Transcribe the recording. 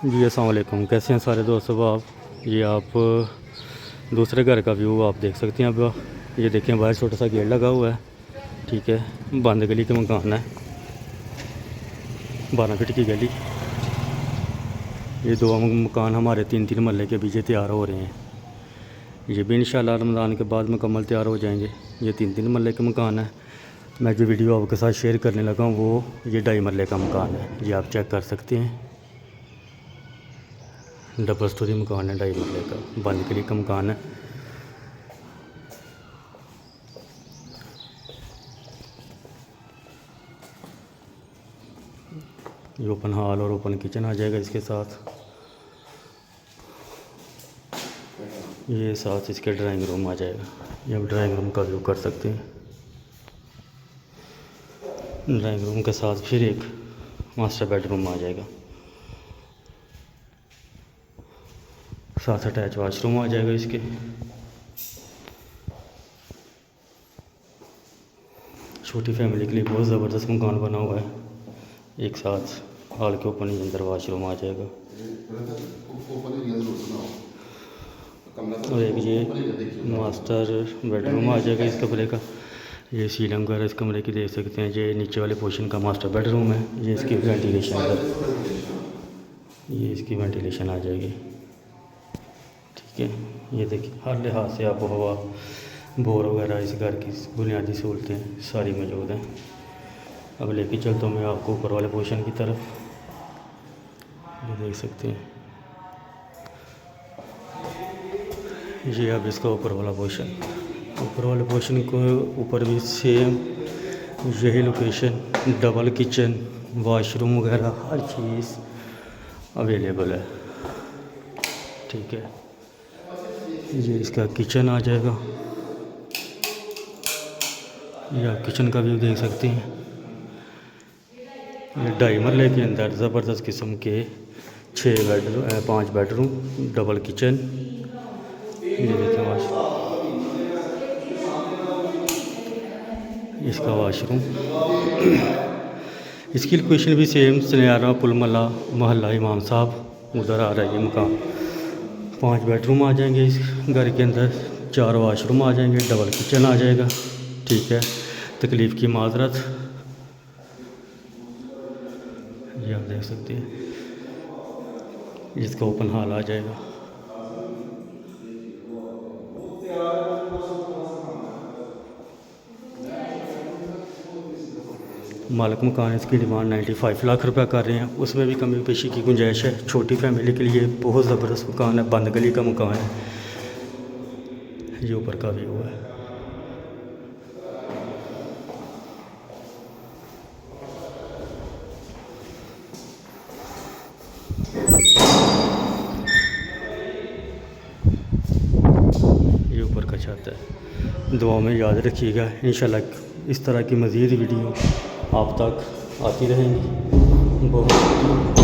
जी अस्सलाम वालेकुम। कैसे हैं सारे दोस्तों आप। ये आप दूसरे घर का व्यू आप देख सकते हैं। अब ये देखें बाहर छोटा सा गेट लगा हुआ है, ठीक है। बंद गली के मकान है, 12 फीट की गली। ये दो मकान हमारे 3-3 महल्ले के बीच तैयार हो रहे हैं। ये भी इंशाल्लाह रमज़ान के बाद मुकम्मल तैयार हो जाएंगे। ये 3-3 महल्ले के मकान है। मैं जो वीडियो आपके साथ शेयर करने लगा हूँ वो ये 2.5 महल्ले का मकान है। ये आप चेक कर सकते हैं, डबल स्टोरी मकान है, 2.5 महल्ले का, बंद गली का मकान है। ये ओपन हॉल और ओपन किचन आ जाएगा इसके साथ। ये साथ इसके ड्राइंग रूम आ जाएगा। ये आप ड्राइंग रूम का व्यू कर सकते हैं। ड्राइंग रूम के साथ फिर एक मास्टर बेडरूम आ जाएगा, साथ अटैच वाशरूम आ जाएगा इसके। छोटी फैमिली के लिए बहुत ज़बरदस्त मकान बना हुआ है। एक साथ हॉल के ओपन ही अंदर वाशरूम आ जाएगा। और एक ये मास्टर बेडरूम आ जाएगा इस कमरे का। ये सीलिंग वगैरह इस कमरे की देख सकते हैं। ये नीचे वाले पोर्शन का मास्टर बेडरूम है। ये इसकी वेंटिलेशन है, ये इसकी वेंटिलेशन आ जाएगी, ठीक है। ये देखिए हर लिहाज से आबो हवा, बोर वगैरह इस घर की बुनियादी सहूलतें सारी मौजूद हैं। अब लेके चलता हूँ मैं आपको ऊपर वाले पोर्शन की तरफ। ये देख सकते हैं, ये अब इसका ऊपर वाला पोर्शन। ऊपर वाले पोर्शन को ऊपर भी सेम यही लोकेशन, डबल किचन, वॉशरूम वगैरह हर चीज़ अवेलेबल है, ठीक है। ये इसका किचन आ जाएगा। ये आप किचन का व्यू देख सकते हैं। ये 2.5 महल्ले के अंदर ज़बरदस्त किस्म के 5 बेडरूम, डबल किचन। ये देखें वाशरूम, इसका वाशरूम। इसकी लोकेशन भी सेम सनियारा पुल मोहल्ला इमाम साहब उधर आ रहा है ये मकान। 5 बेडरूम आ जाएंगे इस घर के अंदर, 4 वाशरूम आ जाएंगे, डबल किचन आ जाएगा, ठीक है। तकलीफ़ की माजरत, ये आप देख सकते हैं। इसका ओपन हॉल आ जाएगा। मालिक मकान इसकी डिमांड 95 लाख रुपया कर रहे हैं। उसमें भी कमी पेशी की गुंजाइश है। छोटी फैमिली के लिए बहुत ज़बरदस्त मकान है, बंद गली का मकान है। ये ऊपर का व्यू है। ये ऊपर का छत है। दुआ में याद रखिएगा, इंशाल्लाह इस तरह की मज़ीद वीडियो आप तक आती रहेंगी। बहुत